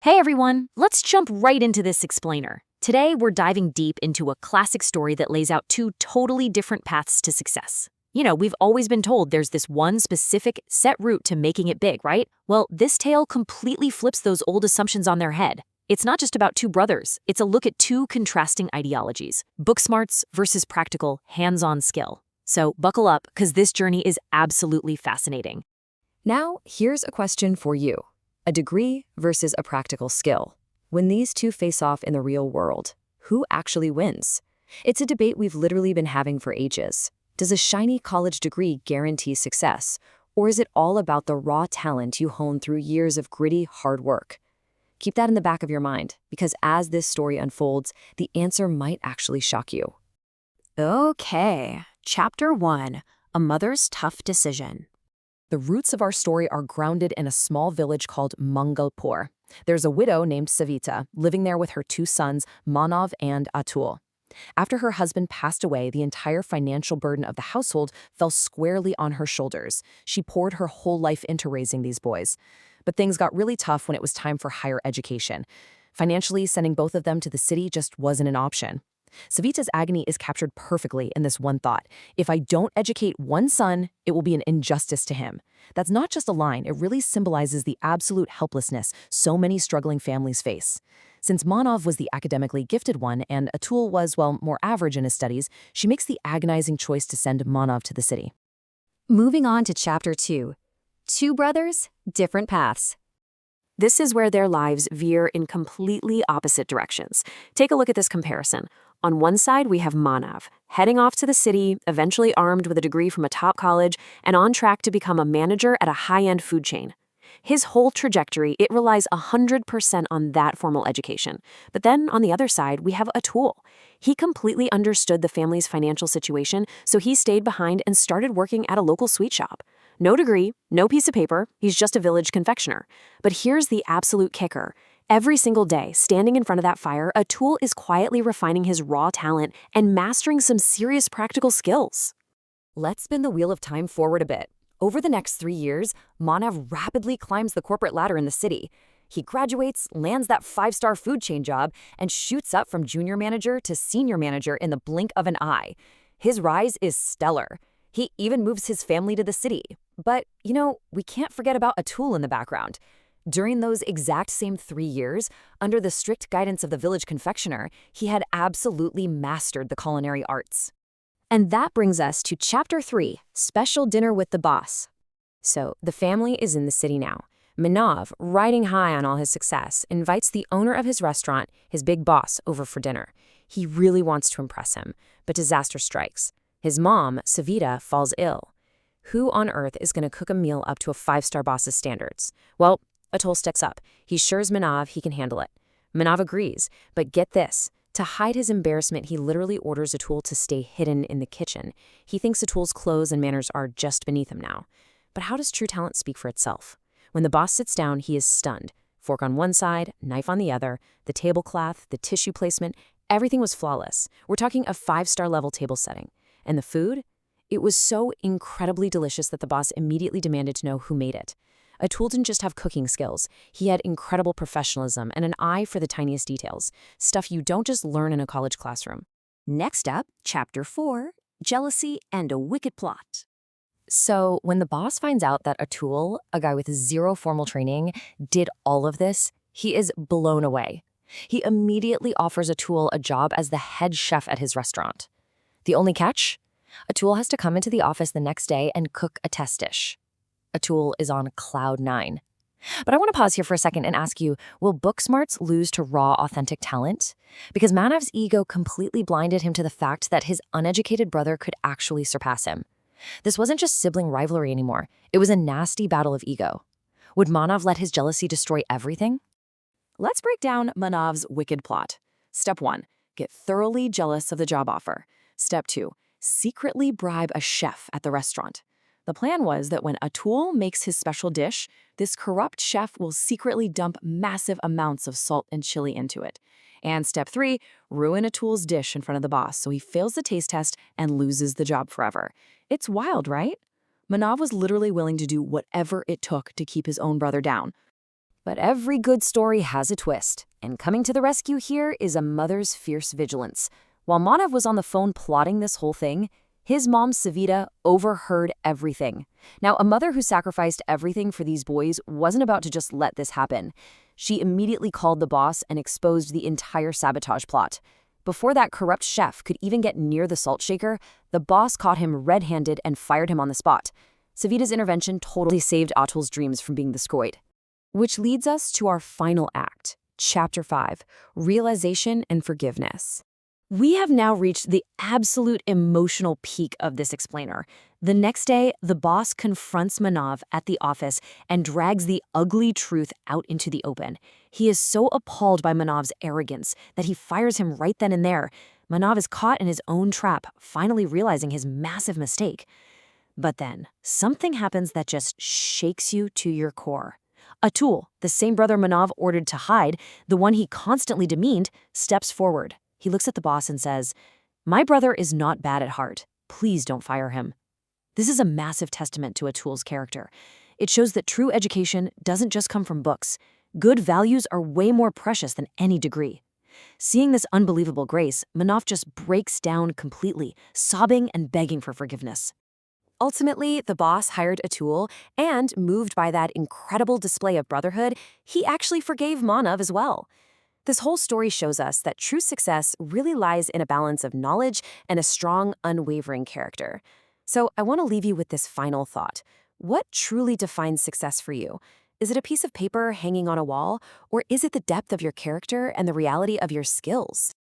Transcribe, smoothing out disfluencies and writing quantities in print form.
Hey everyone, let's jump right into this explainer. Today, we're diving deep into a classic story that lays out two totally different paths to success. We've always been told there's this one specific, set route to making it big, right? Well, this tale completely flips those old assumptions on their head. It's not just about two brothers, it's a look at two contrasting ideologies book smarts versus practical, hands on skill. So, buckle up, because this journey is absolutely fascinating. Now, here's a question for you. A degree versus a practical skill. When these two face off in the real world, who actually wins? It's a debate we've literally been having for ages. Does a shiny college degree guarantee success? Or is it all about the raw talent you hone through years of gritty, hard work? Keep that in the back of your mind, because as this story unfolds, the answer might actually shock you. Okay, Chapter 1, A Mother's Tough Decision. The roots of our story are grounded in a small village called Mangalpur. There's a widow named Savita living there with her two sons, Manav and Atul. After her husband passed away, the entire financial burden of the household fell squarely on her shoulders. She poured her whole life into raising these boys. But things got really tough when it was time for higher education. Financially, sending both of them to the city just wasn't an option. Savita's agony is captured perfectly in this one thought. If I don't educate one son, it will be an injustice to him. That's not just a line, it really symbolizes the absolute helplessness so many struggling families face. Since Manav was the academically gifted one and Atul was, well, more average in his studies, she makes the agonizing choice to send Manav to the city. Moving on to Chapter 2. Two brothers, different paths. This is where their lives veer in completely opposite directions. Take a look at this comparison. On one side, we have Manav, heading off to the city, eventually armed with a degree from a top college, and on track to become a manager at a high-end food chain. His whole trajectory, it relies 100% on that formal education. But then, on the other side, we have Atul. He completely understood the family's financial situation, so he stayed behind and started working at a local sweet shop. No degree, no piece of paper, he's just a village confectioner. But here's the absolute kicker. Every single day, standing in front of that fire, Atul is quietly refining his raw talent and mastering some serious practical skills. Let's spin the wheel of time forward a bit. Over the next 3 years, Manav rapidly climbs the corporate ladder in the city. He graduates, lands that 5-star food chain job, and shoots up from junior manager to senior manager in the blink of an eye. His rise is stellar. He even moves his family to the city. But, we can't forget about Atul in the background. During those exact same 3 years, under the strict guidance of the village confectioner, he had absolutely mastered the culinary arts. And that brings us to Chapter 3, Special Dinner with the Boss. So, the family is in the city now. Manav, riding high on all his success, invites the owner of his restaurant, his big boss, over for dinner. He really wants to impress him, but disaster strikes. His mom, Savita, falls ill. Who on earth is going to cook a meal up to a 5-star boss's standards? Well, Atul sticks up. He assures Manav he can handle it. Manav agrees, but get this. To hide his embarrassment, he literally orders Atul to stay hidden in the kitchen. He thinks Atul's clothes and manners are just beneath him now. But how does true talent speak for itself? When the boss sits down, he is stunned. Fork on one side, knife on the other, the tablecloth, the tissue placement, everything was flawless. We're talking a 5-star level table setting. And the food? It was so incredibly delicious that the boss immediately demanded to know who made it. Atul didn't just have cooking skills. He had incredible professionalism and an eye for the tiniest details, stuff you don't just learn in a college classroom. Next up, Chapter 4, Jealousy and a Wicked Plot. So when the boss finds out that Atul, a guy with zero formal training, did all of this, he is blown away. He immediately offers Atul a job as the head chef at his restaurant. The only catch? Atul has to come into the office the next day and cook a test dish. Atul is on cloud 9. But I want to pause here for a second and ask you, will book smarts lose to raw, authentic talent? Because Manav's ego completely blinded him to the fact that his uneducated brother could actually surpass him. This wasn't just sibling rivalry anymore. It was a nasty battle of ego. Would Manav let his jealousy destroy everything? Let's break down Manav's wicked plot. Step 1, get thoroughly jealous of the job offer. Step 2, secretly bribe a chef at the restaurant. The plan was that when Atul makes his special dish, this corrupt chef will secretly dump massive amounts of salt and chili into it. And step 3, ruin Atul's dish in front of the boss so he fails the taste test and loses the job forever. It's wild, right? Manav was literally willing to do whatever it took to keep his own brother down. But every good story has a twist, and coming to the rescue here is a mother's fierce vigilance. While Manav was on the phone plotting this whole thing, his mom, Savita, overheard everything. Now, a mother who sacrificed everything for these boys wasn't about to just let this happen. She immediately called the boss and exposed the entire sabotage plot. Before that corrupt chef could even get near the salt shaker, the boss caught him red-handed and fired him on the spot. Savita's intervention totally saved Atul's dreams from being destroyed. Which leads us to our final act, Chapter 5, Realization and Forgiveness. We have now reached the absolute emotional peak of this explainer. The next day, the boss confronts Manav at the office and drags the ugly truth out into the open. He is so appalled by Manav's arrogance that he fires him right then and there. Manav is caught in his own trap, finally realizing his massive mistake. But then, something happens that just shakes you to your core. Atul, the same brother Manav ordered to hide, the one he constantly demeaned, steps forward. He looks at the boss and says, "My brother is not bad at heart. Please don't fire him." This is a massive testament to Atul's character. It shows that true education doesn't just come from books. Good values are way more precious than any degree. Seeing this unbelievable grace, Manav just breaks down completely, sobbing and begging for forgiveness. Ultimately, the boss hired Atul, and moved by that incredible display of brotherhood, he actually forgave Manav as well. This whole story shows us that true success really lies in a balance of knowledge and a strong, unwavering character. So I want to leave you with this final thought. What truly defines success for you? Is it a piece of paper hanging on a wall, or is it the depth of your character and the reality of your skills?